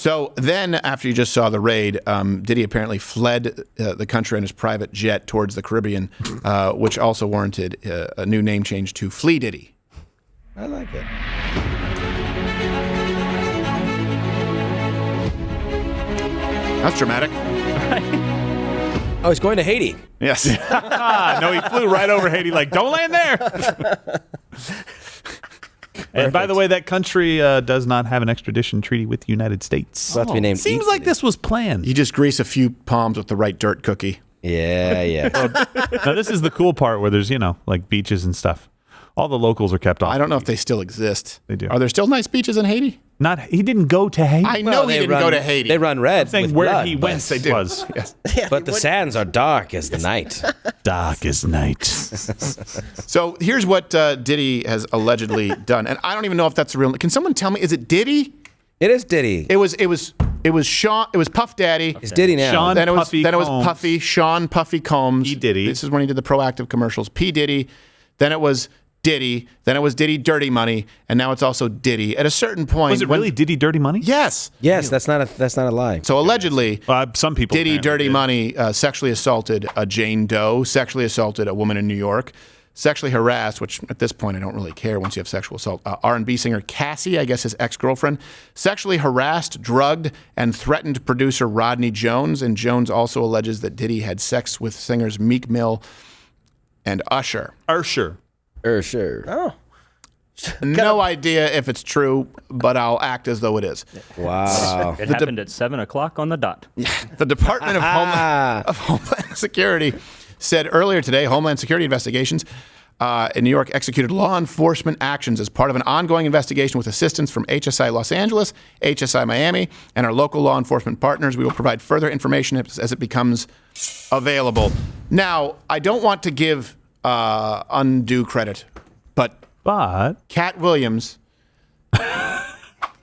So then, after you just saw the raid, Diddy apparently fled the country on his private jet towards the Caribbean, which also warranted a new name change to Flea Diddy. I like it. That's dramatic. Oh, he's going to Haiti. Yes. No, he flew right over Haiti like, don't land there. And by the way, that country does not have an extradition treaty with the United States. About to be named Seems like this was planned. You just grease a few palms with the right dirt cookie. Yeah. Now, this is the cool part where there's, like beaches and stuff. All the locals are kept off. I don't know if they still exist. They do. Are there still nice beaches in Haiti? He didn't go to Haiti. I know he didn't go to Haiti. They run red. I'm saying with where blood, he went was. Yes. But the sands are dark as the night. Dark as night. So here's what Diddy has allegedly done, and I don't even know if that's real. Can someone tell me? Is it Diddy? It is Diddy. It was Sean. It was Puff Daddy. It's Diddy now. Sean Then it was Puffy then it was Combs. Puffy. Sean Puffy Combs. P. Diddy. This is when he did the proactive commercials. P. Diddy. Then it was Diddy. Then it was Diddy Dirty Money, and now it's also Diddy. At a certain point, Was it really Diddy Dirty Money? Yes. Yes, that's not a lie. So allegedly, Some people. Diddy apparently Dirty did. Money sexually assaulted a Jane Doe, sexually assaulted a woman in New York, sexually harassed, which at this point I don't really care once you have sexual assault, R&B singer Cassie, I guess his ex-girlfriend, sexually harassed, drugged, and threatened producer Rodney Jones. And Jones also alleges that Diddy had sex with singers Meek Mill and Usher. Sure. Sure. Oh. No idea if it's true, but I'll act as though it is. Wow. It happened at 7 o'clock on the dot. The Department of Homeland Security said earlier today, Homeland Security investigations in New York executed law enforcement actions as part of an ongoing investigation with assistance from HSI Los Angeles, HSI Miami, and our local law enforcement partners. We will provide further information as it becomes available. Now, I don't want to give undue credit, but Cat Williams,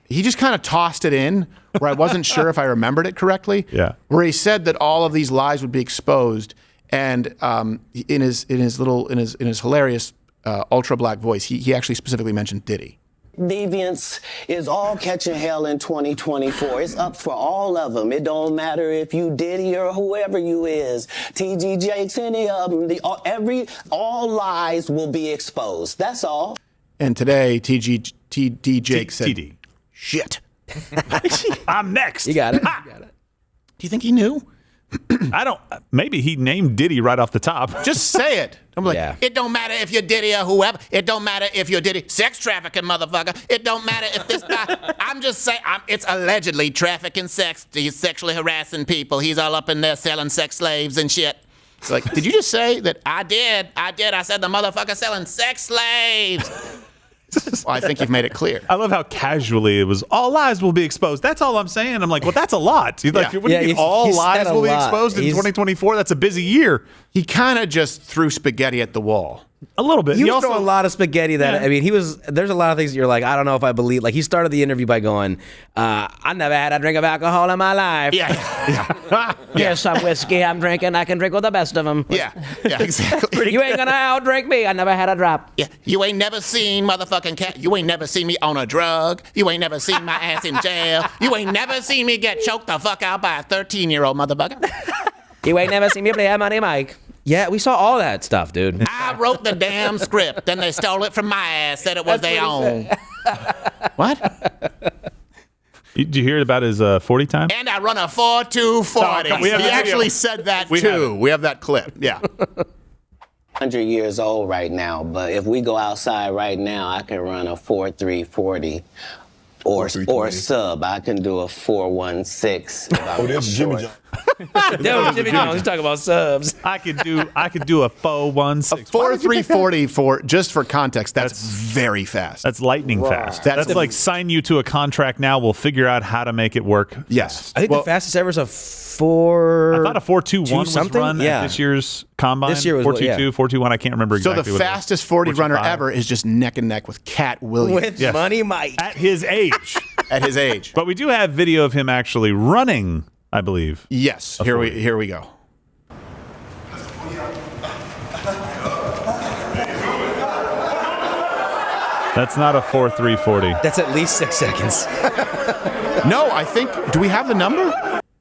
he just kind of tossed it in where I wasn't sure if I remembered it correctly. Yeah. Where he said that all of these lies would be exposed, and in his hilarious ultra black voice, he actually specifically mentioned Diddy. Deviance is all catching hell in 2024. It's up for all of them. It don't matter if you Diddy or whoever you is. TG Jakes, any of them. All lies will be exposed. That's all. And today, TD Jake said, TD. Shit. I'm next. You got it. Do you think he knew? I don't. Maybe he named Diddy right off the top. Just say it. I'm like, Yeah. It don't matter if you're Diddy or whoever. It don't matter if you're Diddy. Sex trafficking, motherfucker. It don't matter if this guy. I'm just saying, it's allegedly trafficking sex. He's sexually harassing people. He's all up in there selling sex slaves and shit. It's like, did you just say that? I did. I said the motherfucker selling sex slaves. Well, I think you've made it clear. I love how casually it was. All lies will be exposed. That's all I'm saying. I'm like, well, that's a lot. He's like, Yeah. what do you mean all he said lies a will be lot. exposed in He's- 2024? That's a busy year. He kind of just threw spaghetti at the wall. A little bit. He He was throwing a lot of spaghetti that, Yeah. I mean, there's a lot of things that you're like, I don't know if I believe. Like, he started the interview by going, I never had a drink of alcohol in my life. Yeah. Here's some whiskey I'm drinking. I can drink with the best of them. Yeah, exactly. You ain't gonna outdrink me. I never had a drop. Yeah, you ain't never seen motherfucking cat. You ain't never seen me on a drug. You ain't never seen my ass in jail. You ain't never seen me get choked the fuck out by a 13-year-old motherfucker. You ain't never seen me play Money Mike. Yeah, we saw all that stuff, dude. I wrote the damn script, then they stole it from my ass, said it was their own. What? Did you hear about his 40 time? And I run a 4.240. No, we have He the video. actually said that We have too. it. We have that clip. Yeah. 100 years old right now, but if we go outside right now, I can run a 4.340 or sub. I can do a 4.16 if I'm That's Jimmy short. John. Jimmy Jones, he's talking about subs. I could do a faux 1.6. 4.340 for context. That's very fast. That's lightning fast. That's That's like sign you to a contract now. We'll figure out how to make it work. Yes. I think the fastest ever is a 4. I thought a 4.21 was something? run Yeah. at this year's combine. This year was 4.22, 4.21. I can't remember So exactly. the what it was. fastest 40 runner 4.25. ever is just neck and neck with Cat Williams With Yes. Money Mike. At his age. at his age. But we do have video of him actually running, I believe. Yes. Here we go. That's not a 4.340. That's at least 6 seconds. No, I think. Do we have the number?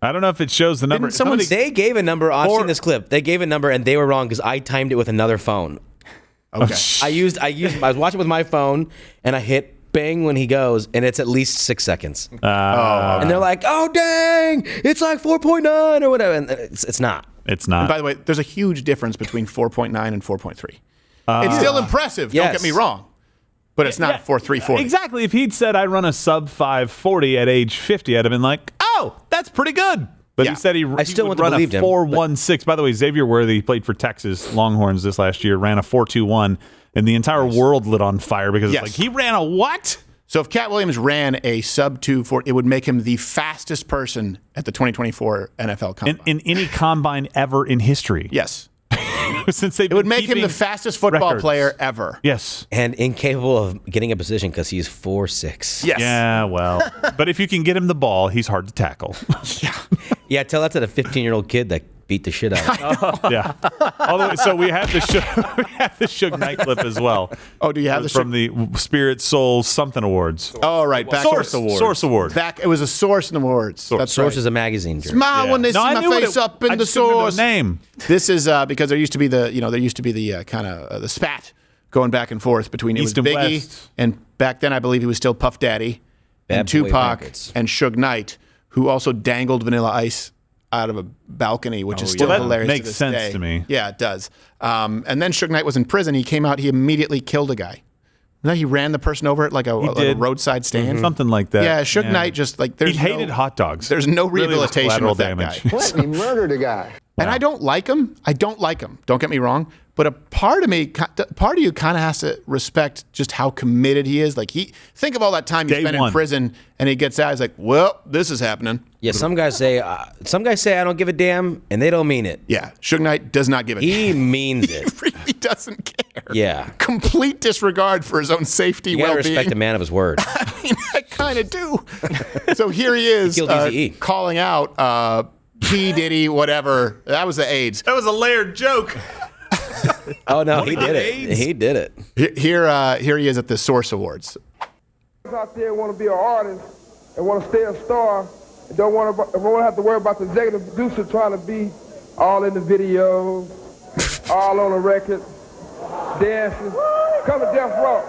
I don't know if it shows the number. They gave a number. I've seen this clip. They gave a number and they were wrong because I timed it with another phone. Okay. I was watching with my phone and I hit bang when he goes, and it's at least 6 seconds. And they're like, "Oh dang, it's like 4.9 or whatever." And it's not. It's not. And by the way, there's a huge difference between 4.9 and 4.3. It's still impressive. Yes. Don't get me wrong, but it's not 4.340. Exactly. If he'd said I run a sub 540 at age 50, I'd have been like, "Oh, that's pretty good." But he said he still would wouldn't run a believed him, 4.16. By the way, Xavier Worthy played for Texas Longhorns this last year, ran a 4.21, and the entire world lit on fire because it's like, he ran a what? So if Cat Williams ran a sub 2.40, it would make him the fastest person at the 2024 NFL Combine. In any combine ever in history. Yes. Since it would make him the fastest football player ever. Yes. And incapable of getting a position because he's 4'6". Yes. Yeah, well. But if you can get him the ball, he's hard to tackle. Yeah, tell that to the 15-year-old kid that beat the shit out of him. Yeah. Although, so we have the Shug Knight clip as well. Oh, do you have the from the Spirit Soul something awards? Oh, right. Back Source Award. It was a Source in awards. That's Source right. is a magazine. Jerry. Smile when they see my face up in the Source. Name. This is because there used to be the kind of the spat going back and forth between East and Biggie West. and back then I believe he was still Puff Daddy and Bad Boy Tupac Records. and Shug Knight, who also dangled Vanilla Ice out of a balcony, which is still Well, that hilarious. makes to this sense day. to me. Yeah, it does. And then Shug Knight was in prison. He came out. He immediately killed a guy. No, he ran the person over at like a roadside stand. Something like that. Yeah, Shug Knight just like He hated hot dogs. There's no Really was rehabilitation with collateral that damage. guy. What? He murdered a guy. And I don't like him. Don't get me wrong. But a part of you kind of has to respect just how committed he is. Like think of all that time he Day spent one. in prison, and he gets out. He's like, well, this is happening. Yeah, some guys say I don't give a damn, and they don't mean it. Yeah, Shug Knight does not give a He damn. means He it. really doesn't care. Yeah. Complete disregard for his own safety, You gotta well-being. respect a man of his word. I mean, I kind of do. So here he is He killed Eazy-E. calling out P. Diddy, whatever. That was the AIDS. That was a layered joke. Oh no, he did it. He did it. Here he is at the Source Awards. Out there want to be an artist and want to stay a star and don't want to have to worry about the executive producer trying to be all in the videos, all on the record, dancing. Come to Death Row.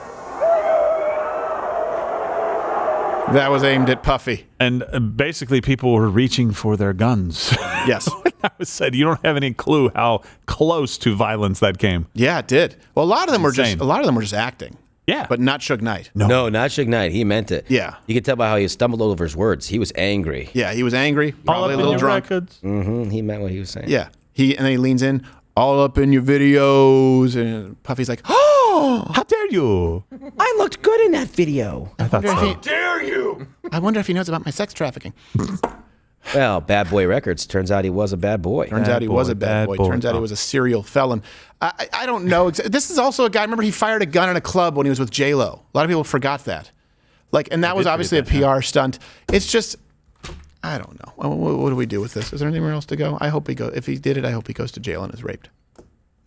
That was aimed at Puffy. And basically, people were reaching for their guns. Yes. I was said, you don't have any clue how close to violence that came. Yeah, it did. Well, a lot of them Insane. were just acting. Yeah. But not Shug Knight. No, not Shug Knight. He meant it. Yeah. You could tell by how he stumbled over his words. He was angry. Yeah, he was angry, All probably a up in little your drunk. records. He meant what he was saying. Yeah. And then he leans in, all up in your videos, and Puffy's like, "Oh, How dare you? I looked good in that video. I thought so. I wonder if he knows about my sex trafficking." Well, Bad Boy Records. Turns out he was a bad boy. Turns out he was a bad boy. Turns out he was a serial felon. I don't know. This is also a guy. Remember, he fired a gun in a club when he was with J-Lo. A lot of people forgot that. And that was obviously a PR stunt. It's just, I don't know. What do we do with this? Is there anywhere else to go? I hope he goes. If he did it, I hope he goes to jail and is raped.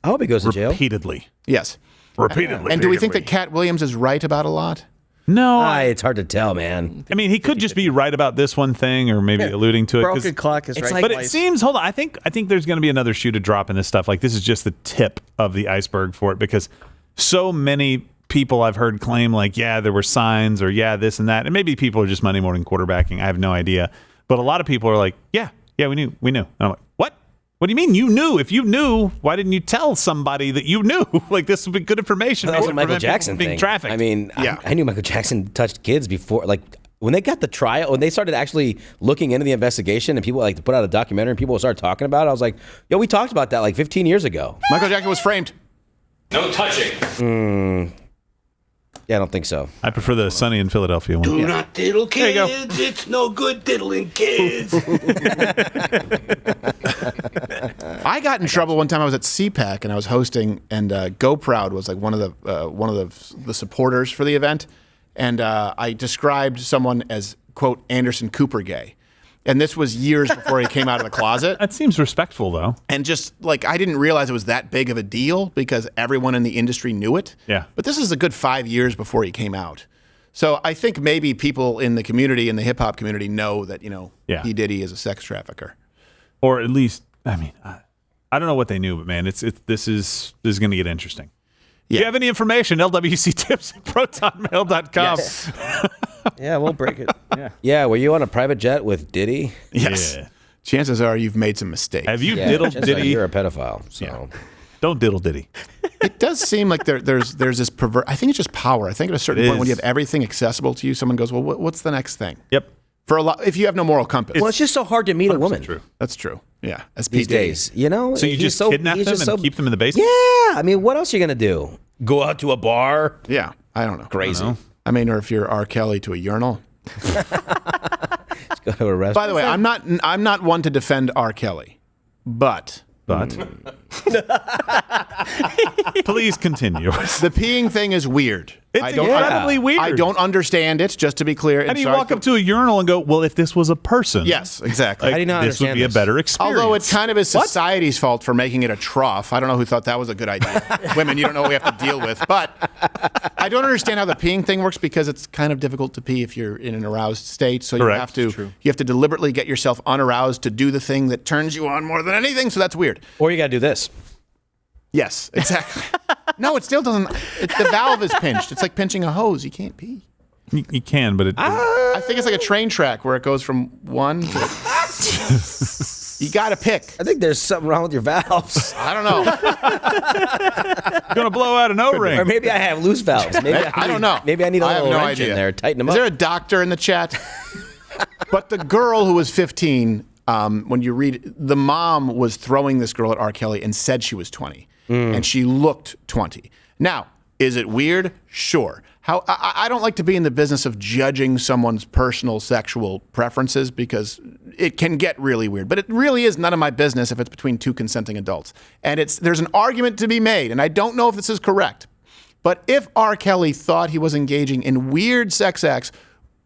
I hope he goes to jail. Repeatedly. Yes. Repeatedly. And do we think that Cat Williams is right about a lot? No. It's hard to tell, man. I mean, he could just be right about this one thing, or maybe alluding to it. 'cause- Broken clock is it's right. But it twice. seems, hold on, I think there's going to be another shoe to drop in this stuff. Like, this is just the tip of the iceberg for it, because so many people I've heard claim, like, yeah, there were signs, or yeah, this and that. And maybe people are just Monday morning quarterbacking. I have no idea. But a lot of people are like, yeah, we knew. And I'm like, what? What do you mean you knew? If you knew, why didn't you tell somebody that you knew? Like, this would be good information. That was It a would Michael prevent people Jackson from being thing. trafficked. I mean, Yeah. I knew Michael Jackson touched kids before. Like, when they got the trial, when they started actually looking into the investigation, and people like to put out a documentary, and people started talking about it, I was like, yo, we talked about that like 15 years ago. Michael Jackson was framed. No touching. Yeah, I don't think so. I prefer the Sunny in Philadelphia one. Do not diddle There you go. kids. It's no good diddling kids. I got in trouble one time. I was at CPAC and I was hosting, and Go Proud was like one of the supporters for the event, and I described someone as, quote, Anderson Cooper gay, And this was years before he came out of the closet. That seems respectful, though. And just like, I didn't realize it was that big of a deal because everyone in the industry knew it. Yeah. But this is a good 5 years before he came out. So I think maybe people in the community, in the hip hop community, know that, P. Diddy is a sex trafficker. Or at least, I mean, I don't know what they knew, but man, this is going to get interesting. Yeah. If you have any information, lwctips@protonmail.com. Yes. Yeah, we'll break it. Yeah, were you on a private jet with Diddy? Yes. Yeah. Chances are you've made some mistakes. Have you Yeah, diddled chances are Diddy? You're a pedophile, so. Don't diddle Diddy. It does seem like there's this I think it's just power. I think at a certain point when you have everything accessible to you, someone goes, well, what's the next thing? Yep. For a lot, if you have no moral compass. Well, it's just so hard to meet a woman. True. That's true. Yeah. As These P. Diddy. days, you know? So you just kidnap them and keep them in the basement? Yeah, I mean, what else are you going to do? Go out to a bar? Yeah. I don't know. Crazy. I mean, or if you're R. Kelly to a urinal. Go to a restaurant. By the way, I'm not one to defend R. Kelly, but Please continue. the peeing thing is weird. It's incredibly weird. I don't understand it, just to be clear. How do you walk up to a urinal and go, well, if this was a person? Yes, exactly. How do you not this would understand be a this? better experience. Although it kind of is society's fault for making it a trough. I don't know who thought that was a good idea. Women, you don't know what we have to deal with. But I don't understand how the peeing thing works because it's kind of difficult to pee if you're in an aroused state. So Correct. you have to deliberately get yourself unaroused to do the thing that turns you on more than anything. So that's weird. Or you got to do this. Yes, exactly. No, it still doesn't. The valve is pinched. It's like pinching a hose. You can't pee. You can, but I think it's like a train track where it goes from one to... You got to pick. I think there's something wrong with your valves. I don't know. going to blow out an O-ring. Or maybe I have loose valves. Maybe I don't know. Maybe I need a have little no wrench idea. in there. Tighten them Is up. there a doctor in the chat? But the girl who was 15, when you read, the mom was throwing this girl at R. Kelly and said she was 20. And she looked 20. Now, is it weird? Sure. I don't like to be in the business of judging someone's personal sexual preferences because it can get really weird. But it really is none of my business if it's between two consenting adults. And there's an argument to be made, and I don't know if this is correct. But if R. Kelly thought he was engaging in weird sex acts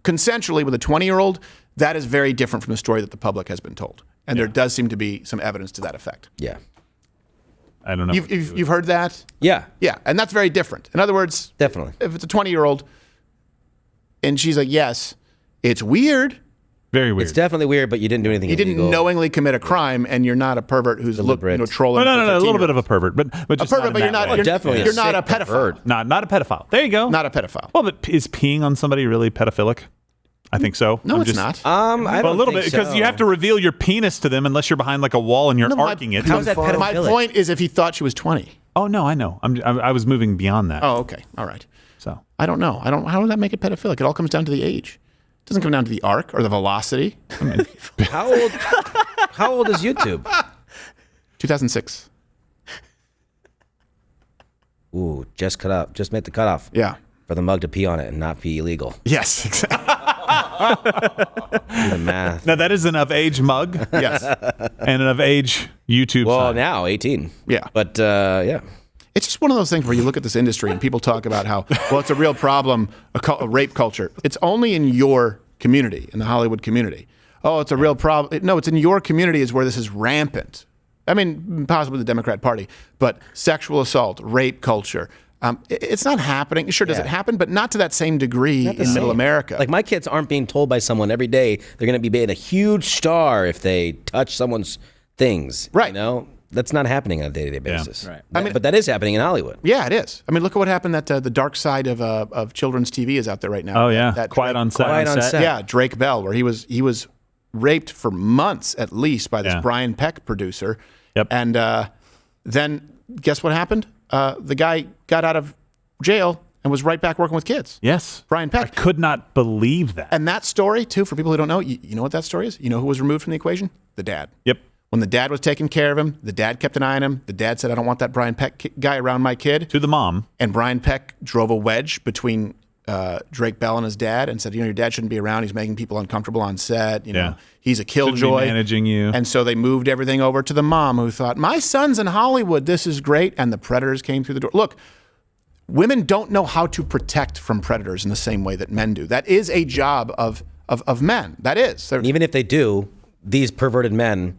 consensually with a 20-year-old, that is very different from the story that the public has been told. And there does seem to be some evidence to that effect. Yeah. I don't know. You've heard that? Yeah. Yeah, and that's very different. In other words, Definitely. if it's a 20-year-old and she's like, yes, it's weird. Very weird. It's definitely weird, but you didn't do anything You didn't illegal. knowingly commit a crime, and you're not a pervert who's Deliberate. trolling. Well, no, a little 15-year-olds. bit of a pervert, but just A pervert, not but in you're that not. way. You're, definitely you're a not a sick pedophile. pervert. Not a pedophile. There you go. Not a pedophile. Well, but is peeing on somebody really pedophilic? I think so. No, I'm it's just- not. I don't Well, a little think bit because so. you have to reveal your penis to them unless you're behind like a wall and you're arcing it. How's that My pedophilic? point is, if he thought she was 20. Oh no, I know. I was moving beyond that. Oh, okay, all right. So I don't know. How does that make it pedophilic? It all comes down to the age. It doesn't come down to the arc or the velocity. How old is YouTube? 2006. Ooh, just made the cutoff. Yeah. For the mug to pee on it and not pee illegal. Yes, exactly. Do the math. now that is an of age mug Yes. and an of age YouTube. Well, sign. now 18. Yeah. But yeah. It's just one of those things where you look at this industry and people talk about how, well, it's a real problem, a rape culture. It's only in your community, in the Hollywood community. Oh, it's a real problem. No, it's in your community is where this is rampant. I mean, possibly the Democrat Party, but sexual assault, rape culture. It's not happening. Sure, does it happen, but not to that same degree in middle America. Like my kids aren't being told by someone every day they're going to be made a huge star if they touch someone's things. Right. You know? That's not happening on a day-to-day basis. Right. But that is happening in Hollywood. Yeah, it is. I mean, look at what happened. That the dark side of children's TV is out there right now. Oh yeah. That Quiet on set. Quiet on set. Yeah, Drake Bell, where he was raped for months at least by this Yeah. Brian Peck producer. Yep. And then guess what happened? The guy got out of jail and was right back working with kids. Yes. Brian Peck. I could not believe that. And that story, too, for people who don't know, you know what that story is? You know who was removed from the equation? The dad. Yep. When the dad was taking care of him, the dad kept an eye on him. The dad said, I don't want that Brian Peck guy around my kid. To the mom. And Brian Peck drove a wedge between Drake Bell and his dad and said, your dad shouldn't be around. He's making people uncomfortable on set. Yeah. He's a Shouldn't be killjoy. managing you. And so they moved everything over to the mom who thought, my son's in Hollywood. This is great. And the predators came through the door. Look, women don't know how to protect from predators in the same way that men do. That is a job of of men. That is. And even if they do, these perverted men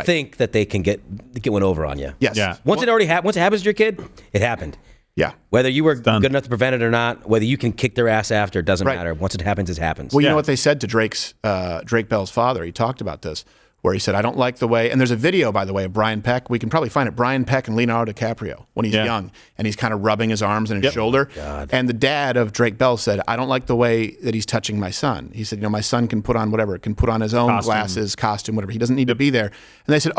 think that they can get one over on you. Yes. Yeah. Once it happens to your kid, it happened. Yeah. Whether you were good enough to prevent it or not, whether you can kick their ass after, it doesn't matter. Once it happens, it happens. Well, you know what they said to Drake Bell's father? He talked about this, where he said, I don't like the way, and there's a video, by the way, of Brian Peck. We can probably find it. Brian Peck and Leonardo DiCaprio when he's young, and he's kind of rubbing his arms and his shoulder. And the dad of Drake Bell said, I don't like the way that he's touching my son. He said, my son can put on whatever, can put on his own glasses, costume, whatever. He doesn't need to be there. And they said,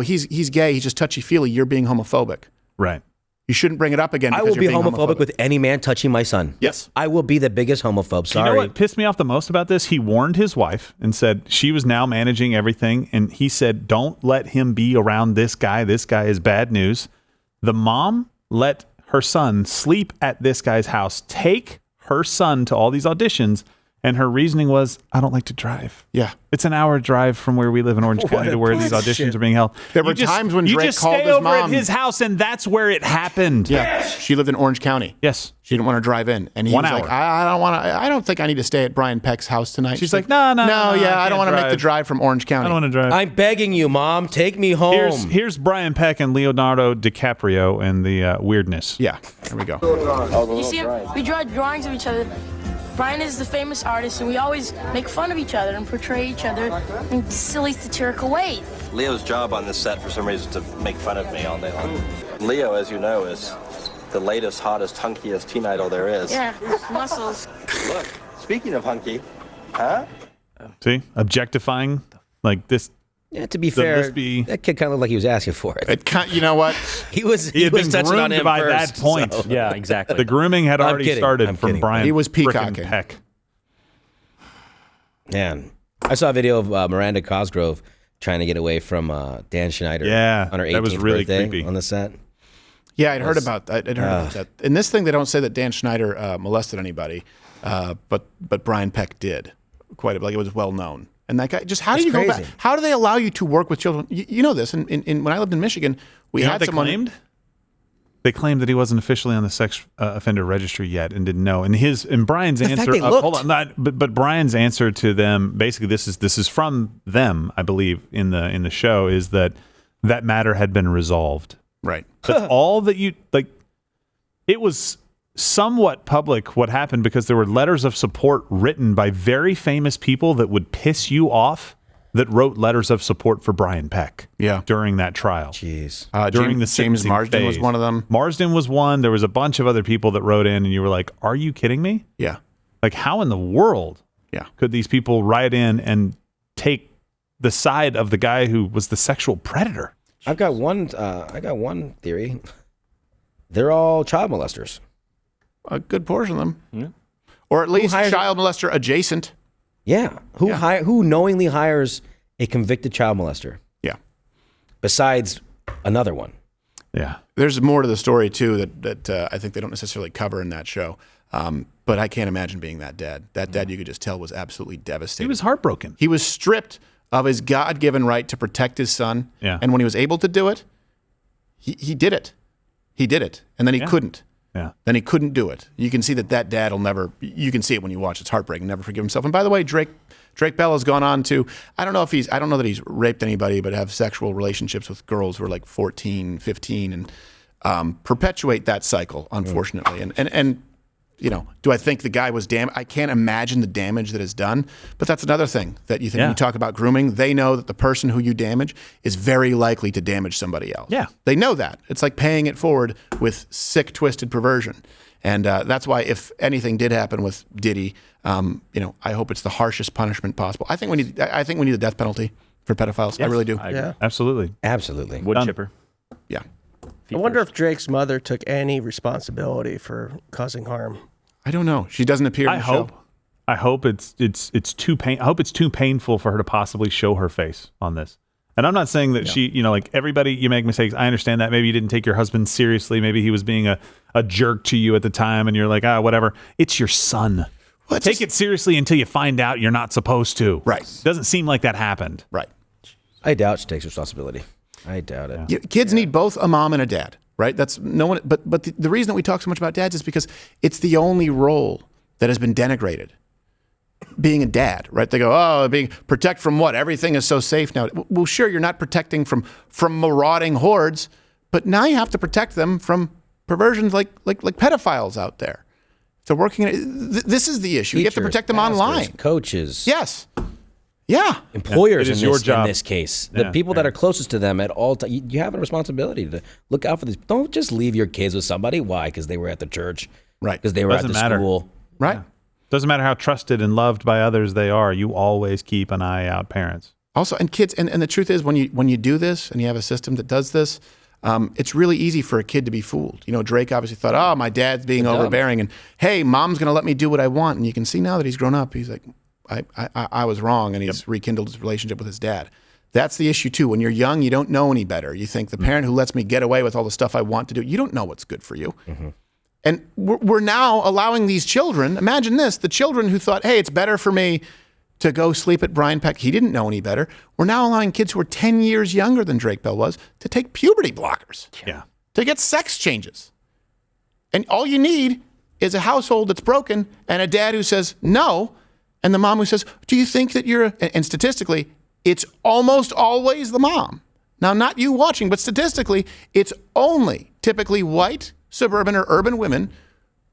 he's gay. He's just touchy-feely. You're being homophobic. Right. You shouldn't bring it up again. I will be homophobic with any man touching my son. Yes. I will be the biggest homophobe. Sorry. You know what pissed me off the most about this? He warned his wife and said she was now managing everything. And he said, don't let him be around this guy. This guy is bad news. The mom let her son sleep at this guy's house, take her son to all these auditions. And her reasoning was, I don't like to drive. Yeah. It's an hour drive from where we live in Orange County to where these auditions are being held. There were times when Drake called his mom. You just stay over at his house, and that's where it happened. Yeah. She lived in Orange County. Yes. She didn't want to drive in. And he 1 was hour. like, I don't think I need to stay at Brian Peck's house tonight. She's like, no, I don't want to make the drive from Orange County. I don't want to drive. I'm begging you, Mom. Take me home. Here's Brian Peck and Leonardo DiCaprio and the weirdness. Yeah. There we go. You see, we draw drawings of each other. Brian is the famous artist, and we always make fun of each other and portray each other in silly, satirical ways. Leo's job on this set, for some reason, is to make fun of me all day long. Leo, as you know, is the latest, hottest, hunkiest teen idol there is. Yeah, muscles. Look, speaking of hunky, huh? See? Objectifying like this. Yeah, to be fair, that kid kind of looked like he was asking for it. You know what? he was He had been touching on groomed him by first, that point. so- Yeah, exactly. The grooming had already started from Brian. He was frickin' peacocking. Peck. Man, I saw a video of Miranda Cosgrove trying to get away from Dan Schneider. Yeah, on her 18th that was really birthday creepy. on the set. Yeah, I'd heard about that. In this thing, they don't say that Dan Schneider molested anybody, but Brian Peck did. Quite a bit. Like, it was well known. And that guy, just how do you go back? How do they allow you to work with children? You know this. In when I lived in Michigan, we You know had what someone. They claimed that he wasn't officially on the sex offender registry yet and didn't know. And Brian's The fact answer, they looked. hold on, but Brian's answer to them, basically, this is from them, I believe, in the show, is that matter had been resolved. Right. That's all that you like. It was somewhat public what happened because there were letters of support written by very famous people that would piss you off, that wrote letters of support for Brian Peck. Yeah. During that trial. Jeez. During the James sentencing Marsden was phase. one of them. Marsden was one. There was a bunch of other people that wrote in, and you were like, "Are you kidding me? Yeah. Like, how in the world could these people write in and take the side of the guy who was the sexual predator?" I got one theory. They're all child molesters. A good portion of them. Yeah. Or at least child molester adjacent. Yeah. Who knowingly hires a convicted child molester? Yeah. Besides another one. Yeah. There's more to the story too that I think they don't necessarily cover in that show. But I can't imagine being that dad. That dad, you could just tell, was absolutely devastated. He was heartbroken. He was stripped of his God-given right to protect his son. Yeah. And when he was able to do it, he did it. He did it. And then he couldn't. Yeah. Then he couldn't do it. You can see that dad will never, you can see it when you watch. It's heartbreaking. Never forgive himself. And by the way, Drake Bell has gone on to, I don't know that he's raped anybody, but have sexual relationships with girls who are like 14, 15, and perpetuate that cycle, unfortunately. And you know, do I think the guy was I can't imagine the damage that is done, but that's another thing that you think when you talk about grooming, they know that the person who you damage is very likely to damage somebody else. Yeah. They know that. It's like paying it forward with sick, twisted perversion. And that's why if anything did happen with Diddy, you know, I hope it's the harshest punishment possible. I think we need the death penalty for pedophiles. Yes, I really do. I agree. Absolutely. Absolutely. Wood Done. chipper. Yeah. I wonder if Drake's mother took any responsibility for causing harm. I don't know. She doesn't appear in the show. I hope it's too painful for her to possibly show her face on this. And I'm not saying that she, you know, like everybody, you make mistakes. I understand that. Maybe you didn't take your husband seriously. Maybe he was being a jerk to you at the time and you're like, whatever. It's your son. Well, take it seriously until you find out you're not supposed to. Right. Doesn't seem like that happened. Right. I doubt she takes responsibility. I doubt it. Kids need both a mom and a dad, right? That's no one. But the reason that we talk so much about dads is because it's the only role that has been denigrated. being a dad, right? They go, oh, protect from what? Everything is so safe now. Well, sure, you're not protecting from marauding hordes, but now you have to protect them from perversions like pedophiles out there. So this is the issue. You have to protect them online. Coaches. Yes. Yeah. Employers It is in your job. this case. The people that are closest to them at all times. You have a responsibility to look out for these. Don't just leave your kids with somebody. Why? Because they were at the church. Right. Because they were at the school. Right. Yeah. Doesn't matter how trusted and loved by others they are. You always keep an eye out, parents. Also, and kids, and the truth is, when you do this and you have a system that does this, it's really easy for a kid to be fooled. Drake obviously thought, oh, my dad's being overbearing, and hey, mom's going to let me do what I want. And you can see now that he's grown up, he's like, I was wrong, and he's rekindled his relationship with his dad. That's the issue too. When you're young, you don't know any better. You think the parent who lets me get away with all the stuff I want to do, you don't know what's good for you. Mm-hmm. And we're now allowing these children, imagine this, the children who thought, hey, it's better for me to go sleep at Brian Peck. He didn't know any better. We're now allowing kids who are 10 years younger than Drake Bell was to take puberty blockers. Yeah. To get sex changes. And all you need is a household that's broken and a dad who says no, and the mom who says, do you think that and statistically, it's almost always the mom. Now, not you watching, but statistically, it's only typically white, suburban, or urban women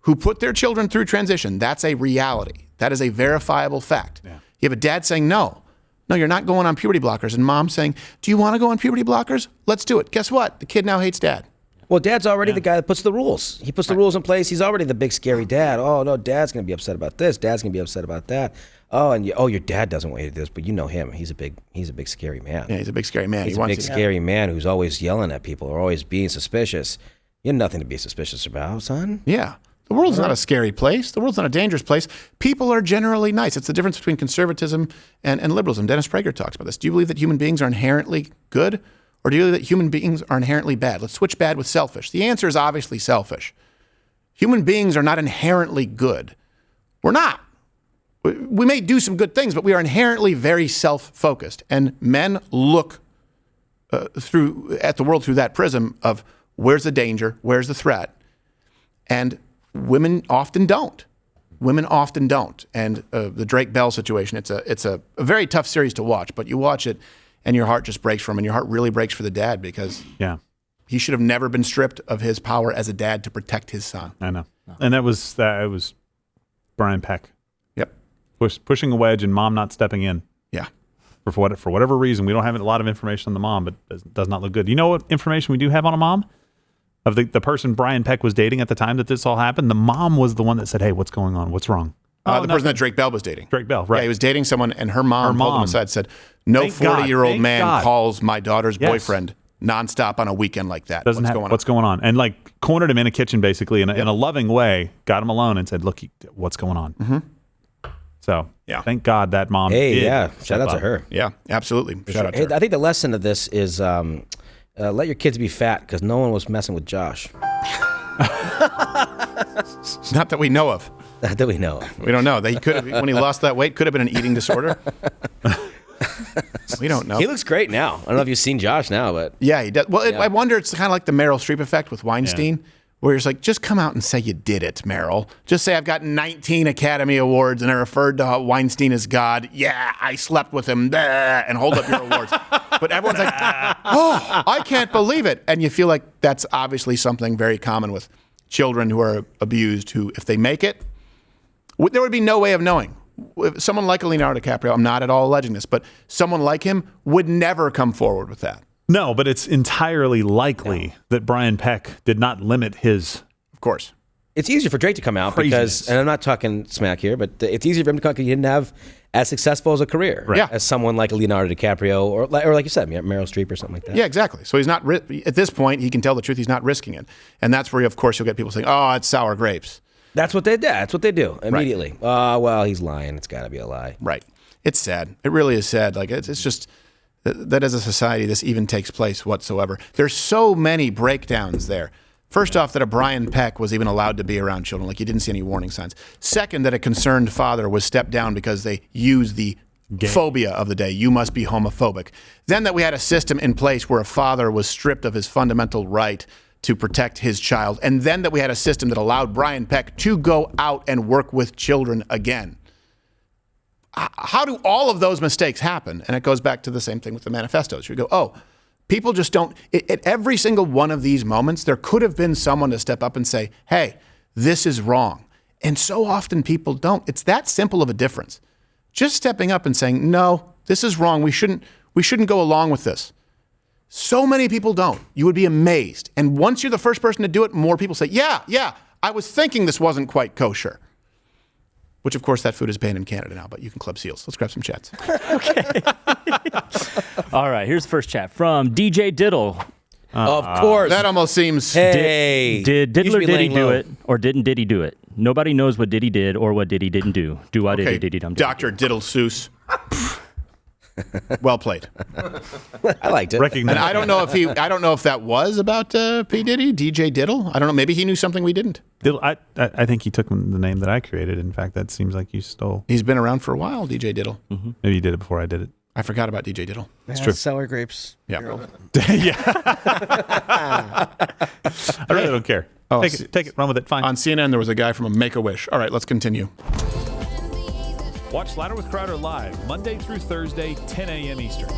who put their children through transition. That's a reality. That is a verifiable fact. Yeah. You have a dad saying, no, you're not going on puberty blockers. And mom saying, do you want to go on puberty blockers? Let's do it. Guess what? The kid now hates dad. Well, dad's already the guy that puts the rules. He puts the rules in place. He's already the big scary dad. Oh, no, dad's going to be upset about this. Dad's going to be upset about that. Oh, and your dad doesn't want you to do this, but you know him. He's a big scary man. Yeah, he's a big scary man. He's a big scary man who's always yelling at people or always being suspicious. You have nothing to be suspicious about, son. Yeah. The world's not a scary place. The world's not a dangerous place. People are generally nice. It's the difference between conservatism and liberalism. Dennis Prager talks about this. Do you believe that human beings are inherently good, or do you believe that human beings are inherently bad? Let's switch bad with selfish. The answer is obviously selfish. Human beings are not inherently good. We're not. We may do some good things, but we are inherently very self-focused. And men look at the world through that prism of where's the danger, where's the threat, and women often don't. Women often don't. And the Drake Bell situation, it's a very tough series to watch, but you watch it and your heart just breaks for him, and your heart really breaks for the dad because he should have never been stripped of his power as a dad to protect his son. I know. And it was Brian Peck. Yep. Pushing a wedge and mom not stepping in. Yeah. For whatever reason, we don't have a lot of information on the mom, but it does not look good. You know what information we do have on a mom? Of the person Brian Peck was dating at the time that this all happened, the mom was the one that said, hey, what's going on? What's wrong? The person that Drake Bell was dating. Drake Bell, right. Yeah, he was dating someone, and her mom pulled him aside and said, no 40-year-old man calls my daughter's boyfriend nonstop on a weekend like that. What's going on? And cornered him in a kitchen, basically, in a loving way, got him alone and said, look, what's going on? Mm-hmm. So, thank God that mom did. Shout out to her. Yeah, absolutely. Shout out to her. I think the lesson of this is let your kids be fat because no one was messing with Josh. Not that we know of. Not that we know of. We don't know. He could have, when he lost that weight, could have been an eating disorder. We don't know. He looks great now. I don't know if you've seen Josh now, but yeah, he does. Well, I wonder. It's kind of like the Meryl Streep effect with Weinstein, where it's like, just come out and say you did it, Meryl. Just say I've got 19 Academy Awards and I referred to Weinstein as God. Yeah, I slept with him. And hold up your awards. But everyone's like, oh, I can't believe it. And you feel like that's obviously something very common with children who are abused, who, if they make it, there would be no way of knowing. Someone like Leonardo DiCaprio, I'm not at all alleging this, but someone like him would never come forward with that. No, but it's entirely likely that Brian Peck did not limit his. Of course. It's easier for Drake to come out because, and I'm not talking smack here, but it's easier for him to come out because he didn't have as successful as a career as someone like Leonardo DiCaprio or like you said, Meryl Streep or something like that. Yeah, exactly. So he's not, at this point, he can tell the truth. He's not risking it. And that's where, of course, you'll get people saying, oh, it's sour grapes. That's what they do. That's what they do immediately. Oh, well, he's lying. It's got to be a lie. Right. It's sad. It really is sad. Like it's just that as a society, this even takes place whatsoever. There's so many breakdowns there. First off, that a Brian Peck was even allowed to be around children. Like you didn't see any warning signs. Second, that a concerned father was stepped down because they used the phobia of the day. You must be homophobic. Then that we had a system in place where a father was stripped of his fundamental right to protect his child. And then that we had a system that allowed Brian Peck to go out and work with children again. how do all of those mistakes happen? And it goes back to the same thing with the manifestos. You go, oh, people just don't. At every single one of these moments, there could have been someone to step up and say, hey, this is wrong. And so often people don't. It's that simple of a difference. Just stepping up and saying, no, this is wrong. We shouldn't go along with this. So many people don't. You would be amazed. And once you're the first person to do it, more people say, yeah, I was thinking this wasn't quite kosher. Which, of course, that food is banned in Canada now, but you can club seals. Let's grab some chats. Okay. All right, here's the first chat from DJ Diddle. Of course. That almost seems... Hey. Did Diddler Diddy do it, or didn't Diddy do it? Nobody knows what Diddy did or what Diddy didn't do. Do I Okay, Diddy dum Dr. Diddle Seuss. Well played. I liked it. And I don't know if that was about P. Diddy, DJ Diddle. I don't know. Maybe he knew something we didn't. Diddle, I think he took the name that I created. In fact, that seems like you stole. He's been around for a while, DJ Diddle. Mm-hmm. Maybe you did it before I did it. I forgot about DJ Diddle. That's true. Sour grapes. Yeah. Yeah. I really don't care. Oh, take it, run with it. Fine. On CNN, there was a guy from a Make-A-Wish. All right, let's continue. Watch Slider with Crowder live Monday through Thursday, 10 a.m. Eastern.